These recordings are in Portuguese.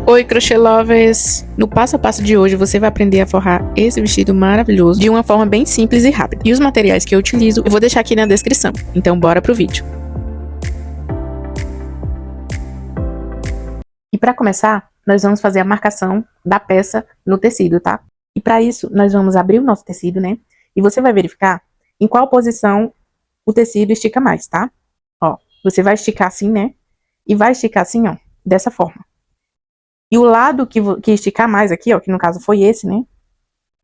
Oi, crochê lovers! No passo a passo de hoje você vai aprender a forrar esse vestido maravilhoso de uma forma bem simples e rápida. E os materiais que eu utilizo eu vou deixar aqui na descrição. Então bora pro vídeo. E para começar, nós vamos fazer a marcação da peça no tecido, tá? E para isso, nós vamos abrir o nosso tecido, né? E você vai verificar em qual posição o tecido estica mais, tá? Ó, você vai esticar assim, né? E vai esticar assim, ó, dessa forma. E o lado que esticar mais aqui, ó, que no caso foi esse, né?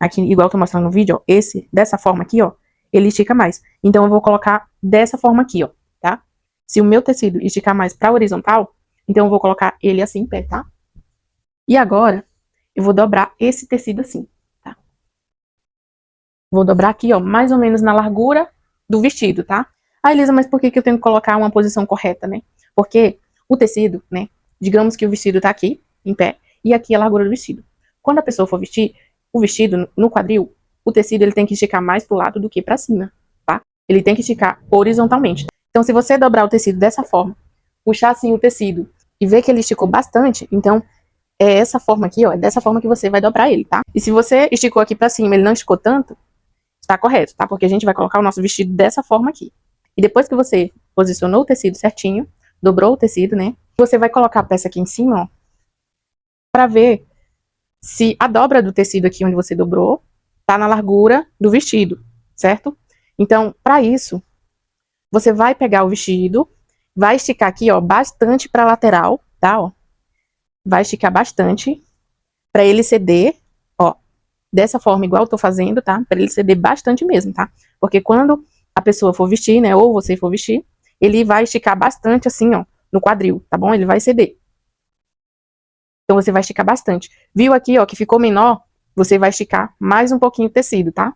Aqui, igual eu tô mostrando no vídeo, ó, esse, dessa forma aqui, ó, ele estica mais. Então, eu vou colocar dessa forma aqui, ó, tá? Se o meu tecido esticar mais pra horizontal, então eu vou colocar ele assim em pé, tá? E agora, eu vou dobrar esse tecido assim, tá? Vou dobrar aqui, ó, mais ou menos na largura do vestido, tá? Ah, Elisa, mas por que eu tenho que colocar uma posição correta, né? Porque o tecido, né, digamos que o vestido tá aqui, em pé, e aqui a largura do vestido. Quando a pessoa for vestir o vestido no quadril, o tecido ele tem que esticar mais pro lado do que pra cima, tá? Ele tem que esticar horizontalmente. Então, se você dobrar o tecido dessa forma, puxar assim o tecido e ver que ele esticou bastante, então é essa forma aqui, ó, é dessa forma que você vai dobrar ele, tá? E se você esticou aqui pra cima, ele não esticou tanto, está correto, tá? Porque a gente vai colocar o nosso vestido dessa forma aqui. E depois que você posicionou o tecido certinho, dobrou o tecido, né? Você vai colocar a peça aqui em cima, ó, pra ver se a dobra do tecido aqui onde você dobrou tá na largura do vestido, certo? Então, pra isso, você vai pegar o vestido, vai esticar aqui, ó, bastante pra lateral, tá? Ó, vai esticar bastante pra ele ceder, ó, dessa forma igual eu tô fazendo, tá? Pra ele ceder bastante mesmo, tá? Porque quando a pessoa for vestir, né, ou você for vestir, ele vai esticar bastante assim, ó, no quadril, tá bom? Ele vai ceder. Então, você vai esticar bastante. Viu aqui, ó, que ficou menor? Você vai esticar mais um pouquinho o tecido, tá?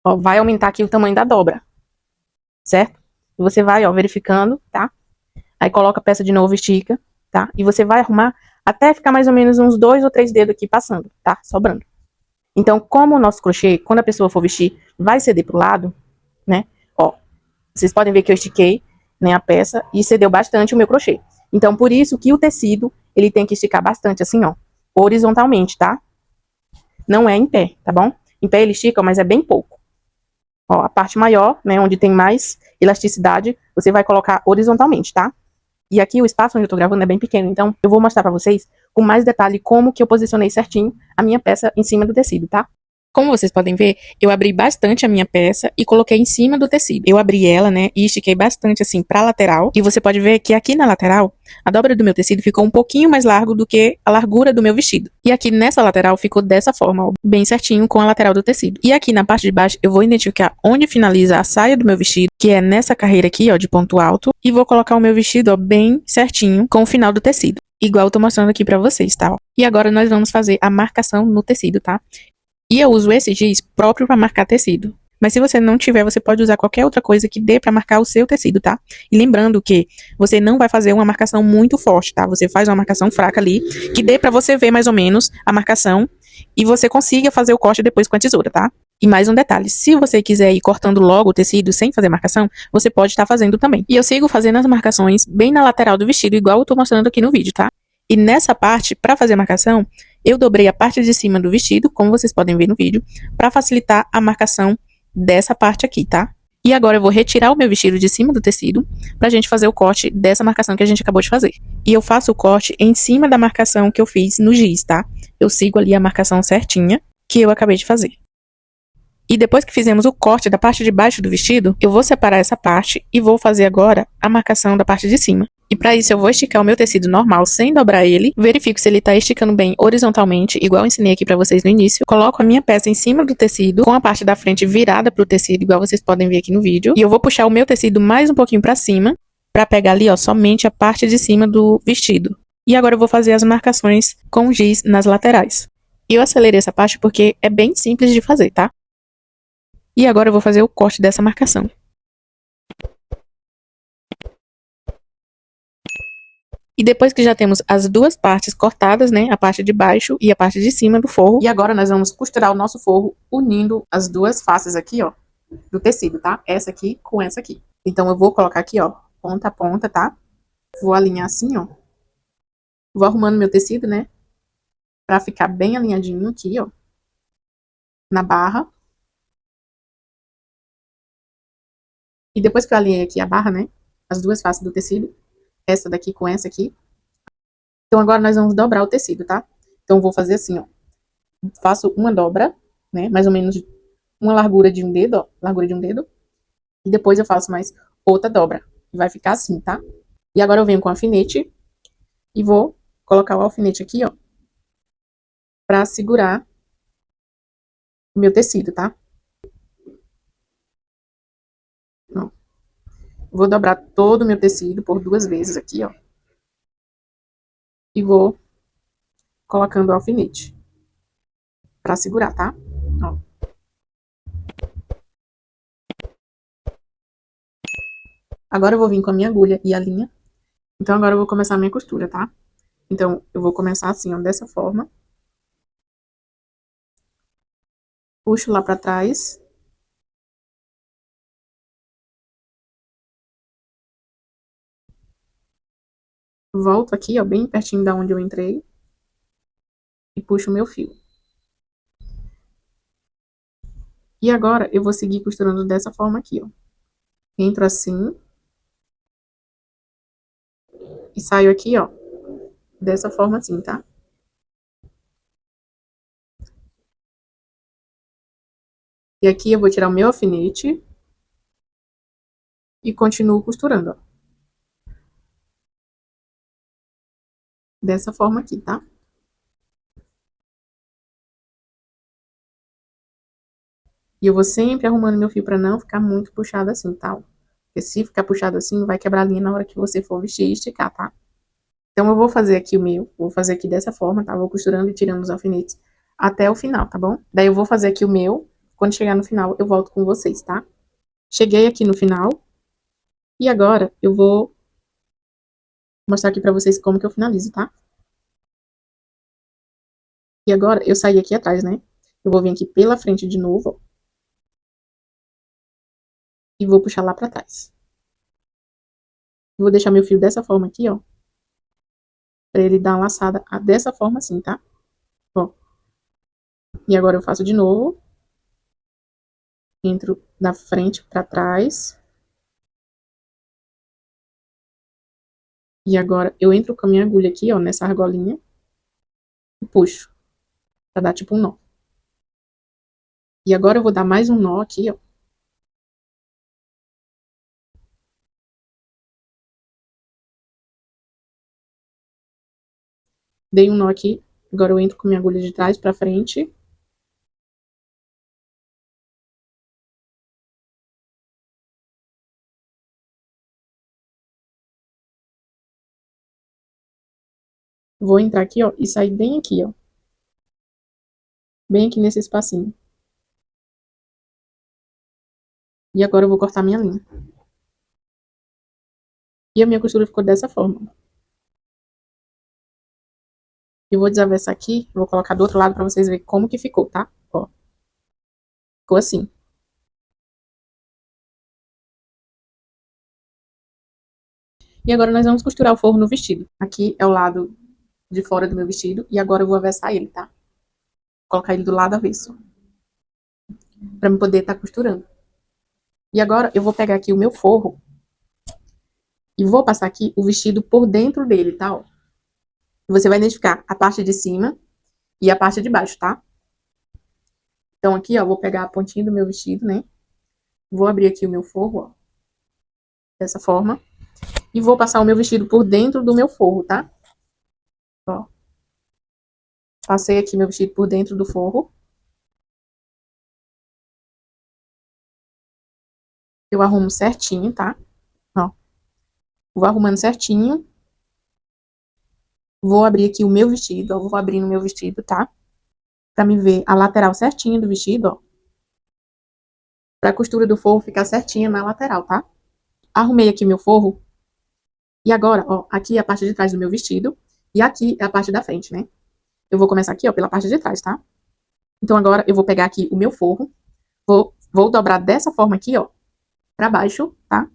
Ó, vai aumentar aqui o tamanho da dobra, certo? E você vai, ó, verificando, tá? Aí coloca a peça de novo, estica, tá? E você vai arrumar até ficar mais ou menos uns 2 ou 3 dedos aqui passando, tá? Sobrando. Então, como o nosso crochê, quando a pessoa for vestir, vai ceder pro lado, né? Ó, vocês podem ver que eu estiquei, né, a peça e cedeu bastante o meu crochê. Então, por isso que o tecido, ele tem que esticar bastante, assim, ó, horizontalmente, tá? Não é em pé, tá bom? Em pé ele estica, mas é bem pouco. Ó, a parte maior, né, onde tem mais elasticidade, você vai colocar horizontalmente, tá? E aqui o espaço onde eu tô gravando é bem pequeno, então eu vou mostrar pra vocês com mais detalhe como que eu posicionei certinho a minha peça em cima do tecido, tá? Como vocês podem ver, eu abri bastante a minha peça e coloquei em cima do tecido. Eu abri ela, né, e estiquei bastante assim pra lateral. E você pode ver que aqui na lateral, a dobra do meu tecido ficou um pouquinho mais largo do que a largura do meu vestido. E aqui nessa lateral ficou dessa forma, ó, bem certinho com a lateral do tecido. E aqui na parte de baixo, eu vou identificar onde finaliza a saia do meu vestido, que é nessa carreira aqui, ó, de ponto alto. E vou colocar o meu vestido, ó, bem certinho com o final do tecido. Igual eu tô mostrando aqui pra vocês, tá? Ó. E agora nós vamos fazer a marcação no tecido, tá? E eu uso esse giz próprio para marcar tecido. Mas se você não tiver, você pode usar qualquer outra coisa que dê para marcar o seu tecido, tá? E lembrando que você não vai fazer uma marcação muito forte, tá? Você faz uma marcação fraca ali, que dê para você ver mais ou menos a marcação e você consiga fazer o corte depois com a tesoura, tá? E mais um detalhe, se você quiser ir cortando logo o tecido sem fazer marcação, você pode estar fazendo também. E eu sigo fazendo as marcações bem na lateral do vestido, igual eu tô mostrando aqui no vídeo, tá? E nessa parte, para fazer a marcação, eu dobrei a parte de cima do vestido, como vocês podem ver no vídeo, para facilitar a marcação dessa parte aqui, tá? E agora eu vou retirar o meu vestido de cima do tecido, pra gente fazer o corte dessa marcação que a gente acabou de fazer. E eu faço o corte em cima da marcação que eu fiz no giz, tá? Eu sigo ali a marcação certinha que eu acabei de fazer. E depois que fizemos o corte da parte de baixo do vestido, eu vou separar essa parte e vou fazer agora a marcação da parte de cima. E para isso eu vou esticar o meu tecido normal sem dobrar ele, verifico se ele tá esticando bem horizontalmente, igual eu ensinei aqui para vocês no início. Coloco a minha peça em cima do tecido, com a parte da frente virada pro tecido, igual vocês podem ver aqui no vídeo. E eu vou puxar o meu tecido mais um pouquinho para cima, para pegar ali, ó, somente a parte de cima do vestido. E agora eu vou fazer as marcações com giz nas laterais. E eu acelerei essa parte porque é bem simples de fazer, tá? E agora eu vou fazer o corte dessa marcação. E depois que já temos as duas partes cortadas, né, a parte de baixo e a parte de cima do forro. E agora nós vamos costurar o nosso forro unindo as duas faces aqui, ó, do tecido, tá? Essa aqui com essa aqui. Então eu vou colocar aqui, ó, ponta a ponta, tá? Vou alinhar assim, ó. Vou arrumando meu tecido, né? Pra ficar bem alinhadinho aqui, ó. Na barra. E depois que eu alinhei aqui a barra, né? As duas faces do tecido. Essa daqui com essa aqui. Então agora nós vamos dobrar o tecido, tá? Então eu vou fazer assim, ó. Faço uma dobra, né? Mais ou menos uma largura de um dedo, ó. Largura de um dedo. E depois eu faço mais outra dobra. Vai ficar assim, tá? E agora eu venho com o alfinete e vou colocar o alfinete aqui, ó. Pra segurar o meu tecido, tá? Ó. Vou dobrar todo o meu tecido por duas vezes aqui, ó. E vou colocando o alfinete pra segurar, tá? Ó. Agora eu vou vir com a minha agulha e a linha. Então agora eu vou começar a minha costura, tá? Então eu vou começar assim, ó, dessa forma. Puxo lá pra trás. Volto aqui, ó, bem pertinho da onde eu entrei. E puxo o meu fio. E agora eu vou seguir costurando dessa forma aqui, ó. Entro assim. E saio aqui, ó. Dessa forma assim, tá? E aqui eu vou tirar o meu alfinete. E continuo costurando, ó. Dessa forma aqui, tá? E eu vou sempre arrumando meu fio pra não ficar muito puxado assim, tá? Porque se ficar puxado assim, vai quebrar a linha na hora que você for vestir e esticar, tá? Então eu vou fazer aqui o meu, vou fazer aqui dessa forma, tá? Vou costurando e tirando os alfinetes até o final, tá bom? Daí eu vou fazer aqui o meu, quando chegar no final eu volto com vocês, tá? Cheguei aqui no final, e agora eu vou mostrar aqui pra vocês como que eu finalizo, tá? E agora eu saí aqui atrás, né? Eu vou vir aqui pela frente de novo, ó, e vou puxar lá pra trás. Vou deixar meu fio dessa forma aqui, ó, pra ele dar uma laçada dessa forma assim, tá? Ó. E agora eu faço de novo. Entro da frente pra trás. E agora eu entro com a minha agulha aqui, ó, nessa argolinha. E puxo. Pra dar tipo um nó. E agora eu vou dar mais um nó aqui, ó. Dei um nó aqui. Agora eu entro com a minha agulha de trás pra frente. Vou entrar aqui, ó, e sair bem aqui, ó. Bem aqui nesse espacinho. E agora eu vou cortar minha linha. E a minha costura ficou dessa forma. Eu vou desavessar aqui, vou colocar do outro lado pra vocês verem como que ficou, tá? Ó. Ficou assim. E agora nós vamos costurar o forro no vestido. Aqui é o lado de fora do meu vestido. E agora eu vou avessar ele, tá? Colocar ele do lado avesso. Pra eu poder estar costurando. E agora eu vou pegar aqui o meu forro. E vou passar aqui o vestido por dentro dele, tá? Ó. Você vai identificar a parte de cima e a parte de baixo, tá? Então aqui, ó, vou pegar a pontinha do meu vestido, né? Vou abrir aqui o meu forro, ó. Dessa forma. E vou passar o meu vestido por dentro do meu forro, tá? Ó. Passei aqui meu vestido por dentro do forro. Eu arrumo certinho, tá? Ó. Vou arrumando certinho. Vou abrir aqui o meu vestido, ó. Vou abrindo o meu vestido, tá? Pra me ver a lateral certinha do vestido, ó. Pra costura do forro ficar certinha na lateral, tá? Arrumei aqui meu forro. E agora, ó, aqui é a parte de trás do meu vestido. E aqui é a parte da frente, né? Eu vou começar aqui, ó, pela parte de trás, tá? Então agora eu vou pegar aqui o meu forro. Vou dobrar dessa forma aqui, ó. Pra baixo, tá?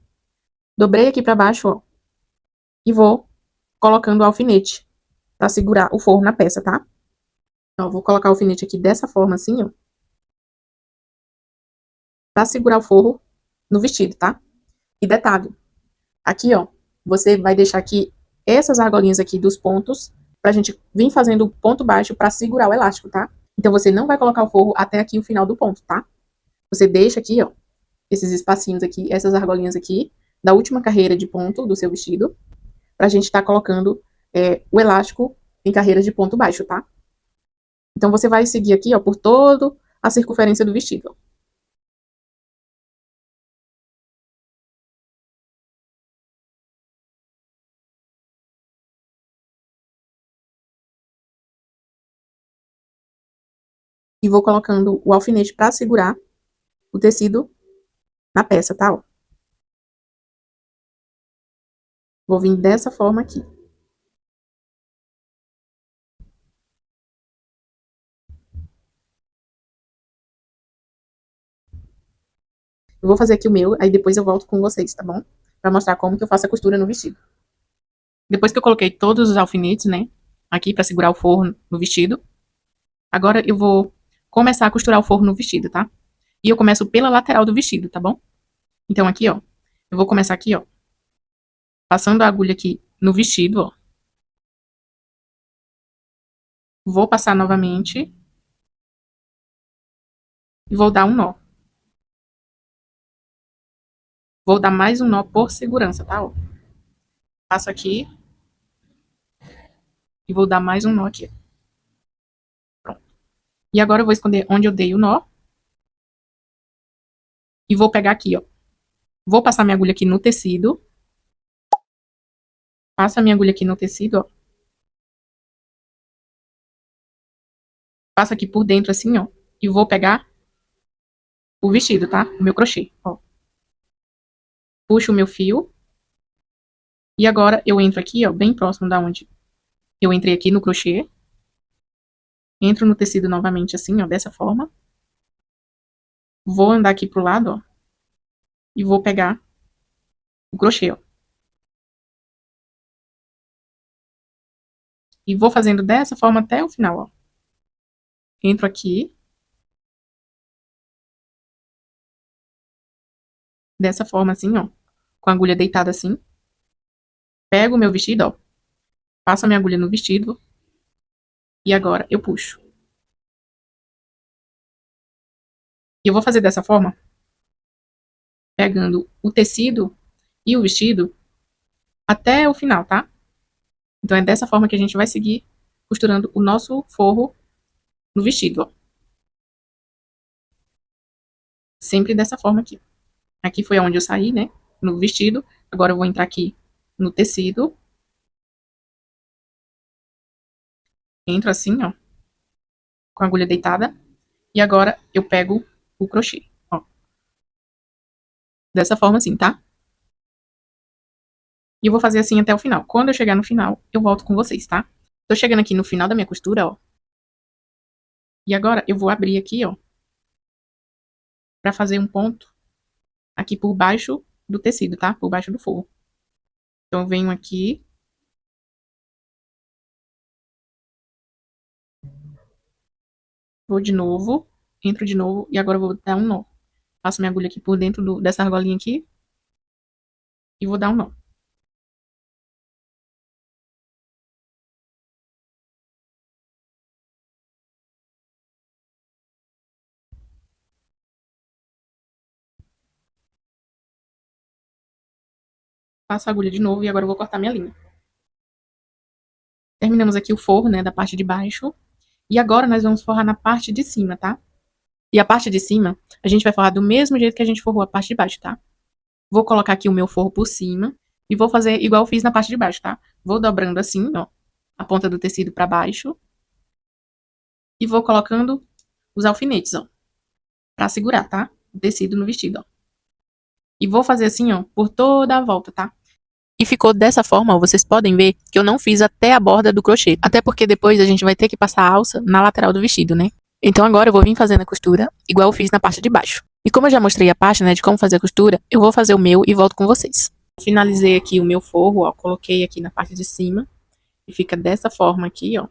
Dobrei aqui pra baixo, ó. E vou colocando o alfinete pra segurar o forro na peça, tá? Então, eu vou colocar o alfinete aqui dessa forma, assim, ó. Pra segurar o forro no vestido, tá? E detalhe, aqui, ó, você vai deixar aqui essas argolinhas aqui dos pontos pra gente vir fazendo ponto baixo pra segurar o elástico, tá? Então, você não vai colocar o forro até aqui o final do ponto, tá? Você deixa aqui, ó, esses espacinhos aqui, essas argolinhas aqui, da última carreira de ponto do seu vestido, pra gente tá colocando o elástico em carreiras de ponto baixo, tá? Então, você vai seguir aqui, ó, por toda a circunferência do vestido, ó. E vou colocando o alfinete pra segurar o tecido na peça, tá? Ó. Vou vir dessa forma aqui. Eu vou fazer aqui o meu, aí depois eu volto com vocês, tá bom? Pra mostrar como que eu faço a costura no vestido. Depois que eu coloquei todos os alfinetes, né, aqui pra segurar o forro no vestido, agora eu vou começar a costurar o forro no vestido, tá? E eu começo pela lateral do vestido, tá bom? Então aqui, ó, eu vou começar aqui, ó, passando a agulha aqui no vestido, ó. Vou passar novamente e vou dar um nó. Vou dar mais um nó por segurança, tá? Ó. Passo aqui e vou dar mais um nó aqui. Pronto. E agora eu vou esconder onde eu dei o nó. E vou pegar aqui, ó. Vou passar minha agulha aqui no tecido. Passo a minha agulha aqui no tecido, ó. Passo aqui por dentro assim, ó. E vou pegar o vestido, tá? O meu crochê, ó. Puxo o meu fio. E agora eu entro aqui, ó, bem próximo da onde eu entrei aqui no crochê. Entro no tecido novamente assim, ó, dessa forma. Vou andar aqui pro lado, ó. E vou pegar o crochê, ó. E vou fazendo dessa forma até o final, ó. Entro aqui. Dessa forma assim, ó. Com a agulha deitada assim. Pego o meu vestido, ó. Passo a minha agulha no vestido. E agora eu puxo. E eu vou fazer dessa forma, pegando o tecido e o vestido até o final, tá? Então é dessa forma que a gente vai seguir costurando o nosso forro no vestido, ó. Sempre dessa forma aqui. Aqui foi onde eu saí, né? No vestido. Agora eu vou entrar aqui no tecido. Entro assim, ó. Com a agulha deitada. E agora eu pego o crochê, ó. Dessa forma assim, tá? E eu vou fazer assim até o final. Quando eu chegar no final, eu volto com vocês, tá? Tô chegando aqui no final da minha costura, ó. E agora eu vou abrir aqui, ó. Pra fazer um ponto aqui por baixo do tecido, tá? Por baixo do forro. Então, eu venho aqui. Vou de novo. Entro de novo. E agora eu vou dar um nó. Passo minha agulha aqui por dentro dessa argolinha aqui. E vou dar um nó. Passo a agulha de novo. E agora eu vou cortar minha linha. Terminamos aqui o forro, né? Da parte de baixo. E agora nós vamos forrar na parte de cima, tá? E a parte de cima, a gente vai forrar do mesmo jeito que a gente forrou a parte de baixo, tá? Vou colocar aqui o meu forro por cima. E vou fazer igual eu fiz na parte de baixo, tá? Vou dobrando assim, ó. A ponta do tecido pra baixo. E vou colocando os alfinetes, ó. Pra segurar, tá? O tecido no vestido, ó. E vou fazer assim, ó, por toda a volta, tá? E ficou dessa forma, ó, vocês podem ver que eu não fiz até a borda do crochê. Até porque depois a gente vai ter que passar a alça na lateral do vestido, né? Então agora eu vou vir fazendo a costura, igual eu fiz na parte de baixo. E como eu já mostrei a parte, né, de como fazer a costura, eu vou fazer o meu e volto com vocês. Finalizei aqui o meu forro, ó, coloquei aqui na parte de cima. E fica dessa forma aqui, ó.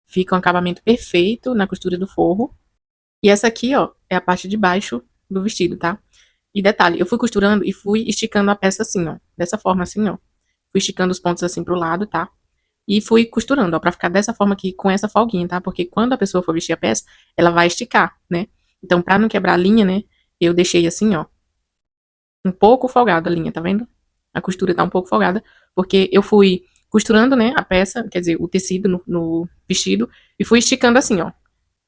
Fica um acabamento perfeito na costura do forro. E essa aqui, ó, é a parte de baixo do vestido, tá? E detalhe, eu fui costurando e fui esticando a peça assim, ó. Dessa forma assim, ó. Fui esticando os pontos assim pro lado, tá? E fui costurando, ó, pra ficar dessa forma aqui, com essa folguinha, tá? Porque quando a pessoa for vestir a peça, ela vai esticar, né? Então, pra não quebrar a linha, né, eu deixei assim, ó, um pouco folgada a linha, tá vendo? A costura tá um pouco folgada, porque eu fui costurando, né, a peça, quer dizer, o tecido no vestido, e fui esticando assim, ó.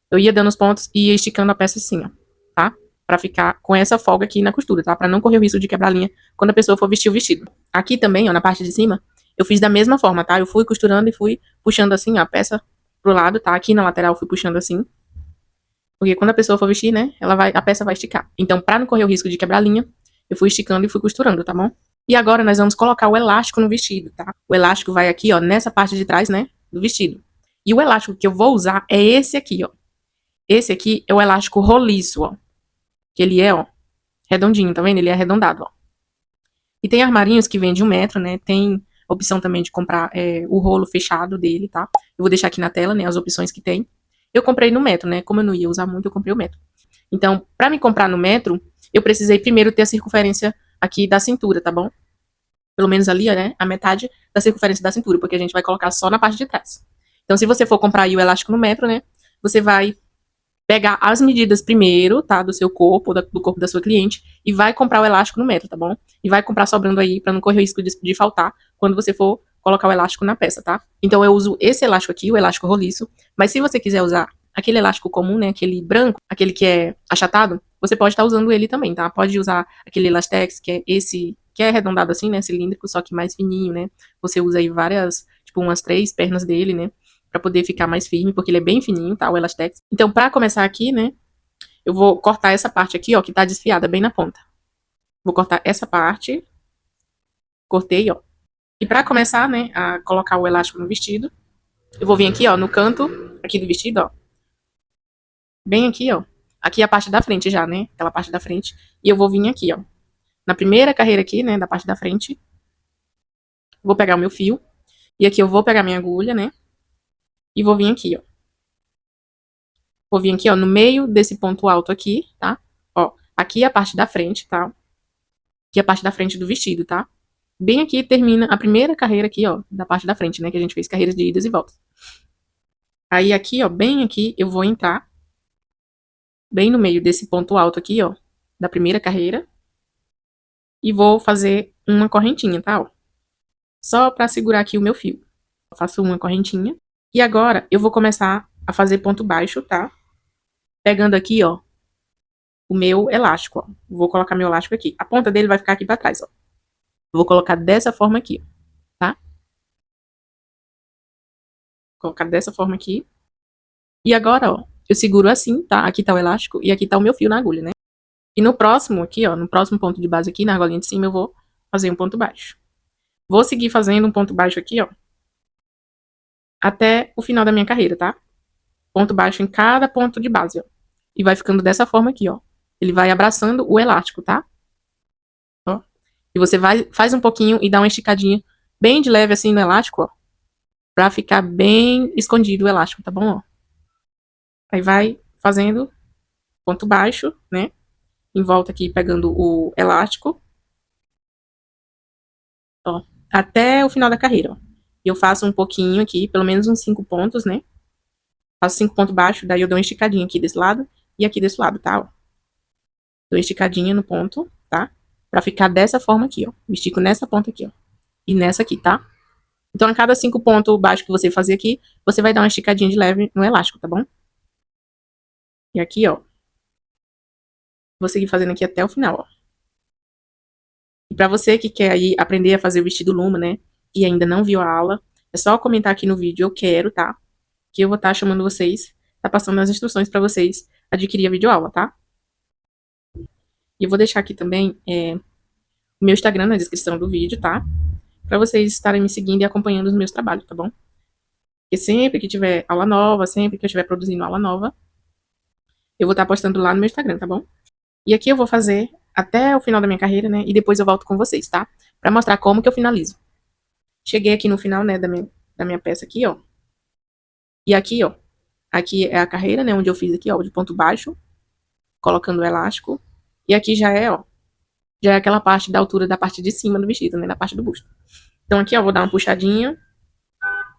Eu ia dando os pontos e ia esticando a peça assim, ó, tá? Pra ficar com essa folga aqui na costura, tá? Pra não correr o risco de quebrar a linha quando a pessoa for vestir o vestido. Aqui também, ó, na parte de cima, eu fiz da mesma forma, tá? Eu fui costurando e fui puxando assim, ó, a peça pro lado, tá? Aqui na lateral eu fui puxando assim, porque quando a pessoa for vestir, né, a peça vai esticar. Então, pra não correr o risco de quebrar a linha, eu fui esticando e fui costurando, tá bom? E agora nós vamos colocar o elástico no vestido, tá? O elástico vai aqui, ó, nessa parte de trás, né, do vestido. E o elástico que eu vou usar é esse aqui, ó. Esse aqui é o elástico roliço, ó. Que ele é, ó, redondinho, tá vendo? Ele é arredondado, ó. E tem armarinhos que vêm de 1 metro, né? Tem opção também de comprar o rolo fechado dele, tá? Eu vou deixar aqui na tela, né, as opções que tem. Eu comprei no metro, né? Como eu não ia usar muito, eu comprei o metro. Então, pra me comprar no metro, eu precisei primeiro ter a circunferência aqui da cintura, tá bom? Pelo menos ali, né? A metade da circunferência da cintura, porque a gente vai colocar só na parte de trás. Então, se você for comprar aí o elástico no metro, né? Você vai pegar as medidas primeiro, tá? Do seu corpo, do corpo da sua cliente, e vai comprar o elástico no metro, tá bom? E vai comprar sobrando aí, pra não correr o risco de faltar quando você for colocar o elástico na peça, tá? Então eu uso esse elástico aqui, o elástico roliço, mas se você quiser usar aquele elástico comum, né? Aquele branco, aquele que é achatado, você pode estar usando ele também, tá? Pode usar aquele Elastex, que é esse, que é arredondado assim, né? Cilíndrico, só que mais fininho, né? Você usa aí várias, tipo umas 3 pernas dele, né? Pra poder ficar mais firme, porque ele é bem fininho, tá? O Elastex. Então, pra começar aqui, né? Eu vou cortar essa parte aqui, ó, que tá desfiada bem na ponta. Vou cortar essa parte. Cortei, ó. E pra começar, né, a colocar o elástico no vestido, eu vou vir aqui, ó, no canto aqui do vestido, ó. Bem aqui, ó. Aqui é a parte da frente já, né? Aquela parte da frente. E eu vou vir aqui, ó. Na primeira carreira aqui, né, da parte da frente. Vou pegar o meu fio. E aqui eu vou pegar minha agulha, né? E vou vir aqui, ó. Vou vir aqui, ó, no meio desse ponto alto aqui, tá? Ó, aqui é a parte da frente, tá? Aqui é a parte da frente do vestido, tá? Bem aqui termina a primeira carreira aqui, ó, da parte da frente, né? Que a gente fez carreiras de idas e voltas. Aí aqui, ó, bem aqui, eu vou entrar bem no meio desse ponto alto aqui, ó, da primeira carreira. E vou fazer uma correntinha, tá? Ó, só pra segurar aqui o meu fio. Eu faço uma correntinha. E agora eu vou começar a fazer ponto baixo, tá? Pegando aqui, ó, o meu elástico, ó. Vou colocar meu elástico aqui. A ponta dele vai ficar aqui pra trás, ó. Vou colocar dessa forma aqui, tá? Vou colocar dessa forma aqui. E agora, ó, eu seguro assim, tá? Aqui tá o elástico e aqui tá o meu fio na agulha, né? E no próximo aqui, ó, no próximo ponto de base aqui, na argolinha de cima, eu vou fazer um ponto baixo. Vou seguir fazendo um ponto baixo aqui, ó, até o final da minha carreira, tá? Ponto baixo em cada ponto de base, ó. E vai ficando dessa forma aqui, ó. Ele vai abraçando o elástico, tá? Ó. E você faz um pouquinho e dá uma esticadinha bem de leve assim no elástico, ó. Pra ficar bem escondido o elástico, tá bom, ó? Aí vai fazendo ponto baixo, né? Em volta aqui pegando o elástico, ó. Até o final da carreira, ó. E eu faço um pouquinho aqui, pelo menos uns 5 pontos, né? Faço 5 pontos baixos, daí eu dou uma esticadinha aqui desse lado e aqui desse lado, tá? Ó. Dou uma esticadinha no ponto, tá? Pra ficar dessa forma aqui, ó. Eu estico nessa ponta aqui, ó. E nessa aqui, tá? Então, a cada 5 pontos baixos que você fazer aqui, você vai dar uma esticadinha de leve no elástico, tá bom? E aqui, ó. Vou seguir fazendo aqui até o final, ó. E pra você que quer aí aprender a fazer o vestido Luma, né? E ainda não viu a aula, é só comentar aqui no vídeo, eu quero, tá? Que eu vou estar chamando vocês, tá passando as instruções pra vocês adquirir a videoaula, tá? E eu vou deixar aqui também o meu Instagram na descrição do vídeo, tá? Pra vocês estarem me seguindo e acompanhando os meus trabalhos, tá bom? Porque sempre que tiver aula nova, sempre que eu estiver produzindo aula nova, eu vou estar postando lá no meu Instagram, tá bom? E aqui eu vou fazer até o final da minha carreira, né? E depois eu volto com vocês, tá? Pra mostrar como que eu finalizo. Cheguei aqui no final, né, da minha peça aqui, ó. E aqui, ó, aqui é a carreira, né, onde eu fiz aqui, ó, de ponto baixo, colocando o elástico. E aqui já é, ó, já é aquela parte da altura da parte de cima do vestido, né, da parte do busto. Então aqui, ó, vou dar uma puxadinha.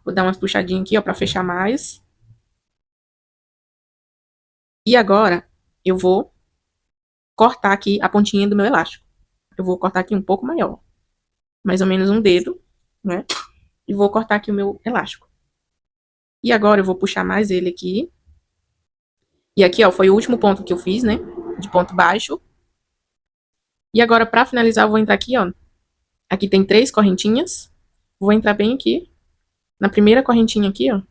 Vou dar umas puxadinhas aqui, ó, pra fechar mais. E agora, eu vou cortar aqui a pontinha do meu elástico. Eu vou cortar aqui um pouco maior. Mais ou menos um dedo, né? E vou cortar aqui o meu elástico. E agora eu vou puxar mais ele aqui. E aqui, ó, foi o último ponto que eu fiz, né? De ponto baixo. E agora, pra finalizar, eu vou entrar aqui, ó. Aqui tem 3 correntinhas. Vou entrar bem aqui. Na primeira correntinha aqui, ó.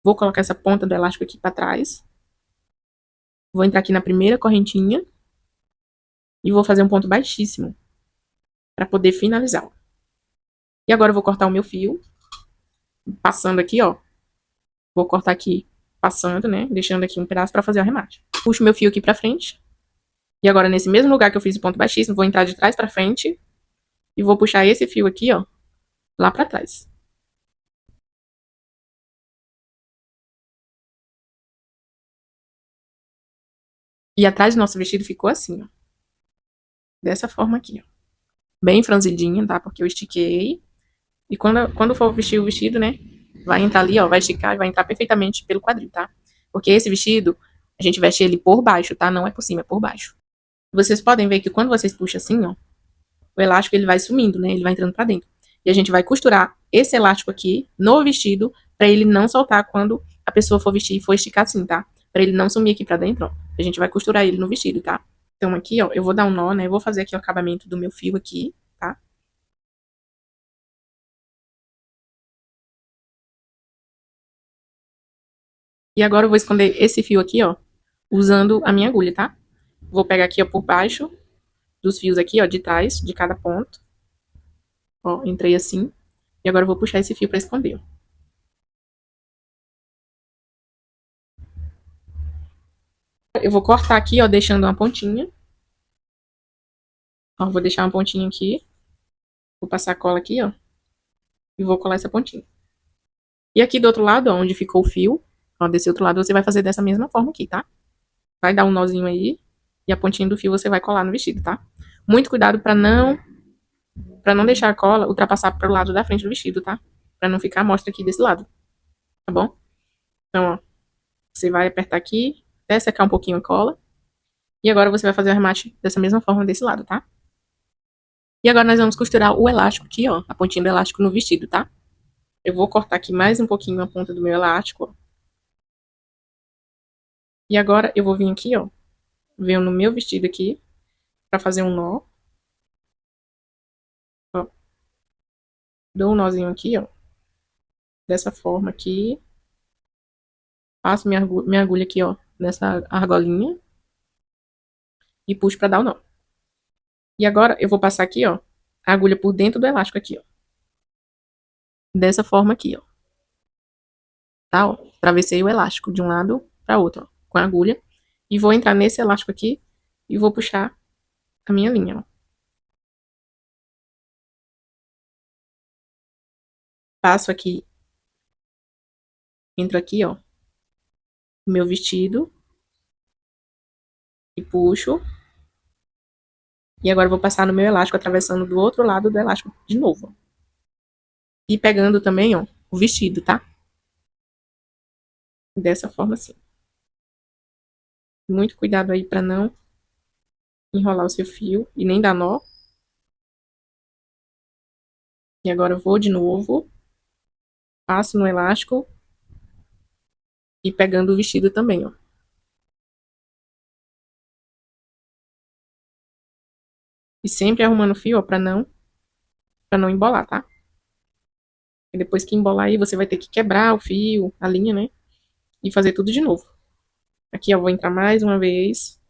Vou colocar essa ponta do elástico aqui pra trás. Vou entrar aqui na primeira correntinha. E vou fazer um ponto baixíssimo. Pra poder finalizar, ó. E agora eu vou cortar o meu fio. Passando aqui, ó. Vou cortar aqui, passando, né? Deixando aqui um pedaço pra fazer o arremate. Puxo meu fio aqui pra frente. E agora, nesse mesmo lugar que eu fiz o ponto baixíssimo, vou entrar de trás pra frente. E vou puxar esse fio aqui, ó. Lá pra trás. E atrás do nosso vestido ficou assim, ó. Dessa forma aqui, ó. Bem franzidinha, tá? Porque eu estiquei. E quando for vestir o vestido, né? Vai entrar ali, ó. Vai esticar e vai entrar perfeitamente pelo quadril, tá? Porque esse vestido, a gente veste ele por baixo, tá? Não é por cima, é por baixo. Vocês podem ver que quando vocês puxam assim, ó, o elástico ele vai sumindo, né? Ele vai entrando pra dentro. E a gente vai costurar esse elástico aqui no vestido pra ele não soltar quando a pessoa for vestir e for esticar assim, tá? Pra ele não sumir aqui pra dentro, ó. A gente vai costurar ele no vestido, tá? Então aqui, ó, eu vou dar um nó, né? Eu vou fazer aqui o acabamento do meu fio aqui, tá? E agora eu vou esconder esse fio aqui, ó, usando a minha agulha, tá? Vou pegar aqui, ó, por baixo dos fios aqui, ó, de trás, de cada ponto. Ó, entrei assim. E agora eu vou puxar esse fio pra esconder, ó. Eu vou cortar aqui, ó, deixando uma pontinha. Ó, vou deixar uma pontinha aqui. Vou passar a cola aqui, ó. E vou colar essa pontinha. E aqui do outro lado, ó, onde ficou o fio, ó, desse outro lado você vai fazer dessa mesma forma aqui, tá? Vai dar um nozinho aí. E a pontinha do fio você vai colar no vestido, tá? Muito cuidado pra não deixar a cola ultrapassar pro lado da frente do vestido, tá? Pra não ficar a mostra aqui desse lado, tá bom? Então, ó, você vai apertar aqui, até secar um pouquinho a cola. E agora você vai fazer o arremate dessa mesma forma desse lado, tá? E agora nós vamos costurar o elástico aqui, ó, a pontinha do elástico no vestido, tá? Eu vou cortar aqui mais um pouquinho a ponta do meu elástico, ó. E agora eu vou vir aqui, ó, venho no meu vestido aqui, pra fazer um nó. Ó, dou um nozinho aqui, ó, dessa forma aqui. Passo minha agulha aqui, ó, nessa argolinha. E puxo pra dar o nó. E agora eu vou passar aqui, ó, a agulha por dentro do elástico aqui, ó. Dessa forma aqui, ó. Tá, ó. Travessei o elástico de um lado pra outro, ó, com a agulha. E vou entrar nesse elástico aqui e vou puxar a minha linha, ó. Passo aqui, entro aqui, ó, no meu vestido e puxo. E agora eu vou passar no meu elástico, atravessando do outro lado do elástico de novo, ó. E pegando também, ó, o vestido, tá? Dessa forma assim. Muito cuidado aí pra não enrolar o seu fio e nem dar nó. E agora eu vou de novo, passo no elástico e pegando o vestido também, ó. E sempre arrumando o fio, ó, pra não embolar, tá? E depois que embolar aí, você vai ter que quebrar o fio, a linha, né? E fazer tudo de novo. Aqui, ó, vou entrar mais uma vez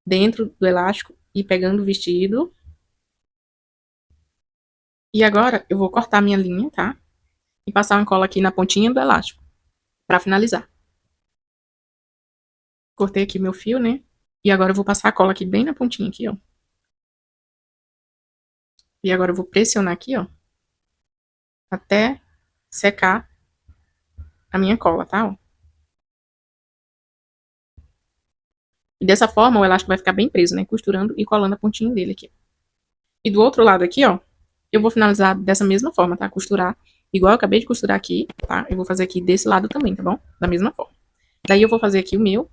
dentro do elástico e pegando o vestido. E agora eu vou cortar minha linha, tá? E passar uma cola aqui na pontinha do elástico pra finalizar. Cortei aqui meu fio, né? E agora eu vou passar a cola aqui bem na pontinha aqui, ó. E agora eu vou pressionar aqui, ó. até secar a minha cola, tá? Ó. E dessa forma o elástico vai ficar bem preso, né? Costurando e colando a pontinha dele aqui. E do outro lado aqui, ó, eu vou finalizar dessa mesma forma, tá? Costurar igual eu acabei de costurar aqui, tá? Eu vou fazer aqui desse lado também, tá bom? Da mesma forma. Daí eu vou fazer aqui o meu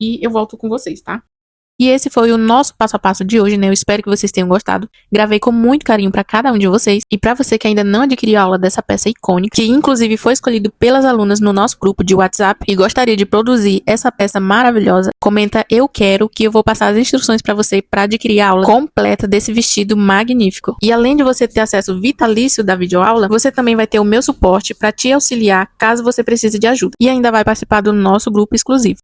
e eu volto com vocês, tá? E esse foi o nosso passo a passo de hoje, né? Eu espero que vocês tenham gostado. Gravei com muito carinho para cada um de vocês. E para você que ainda não adquiriu a aula dessa peça icônica, que inclusive foi escolhido pelas alunas no nosso grupo de WhatsApp e gostaria de produzir essa peça maravilhosa, comenta eu quero que eu vou passar as instruções para você para adquirir a aula completa desse vestido magnífico. E além de você ter acesso vitalício da videoaula, você também vai ter o meu suporte para te auxiliar caso você precise de ajuda. E ainda vai participar do nosso grupo exclusivo.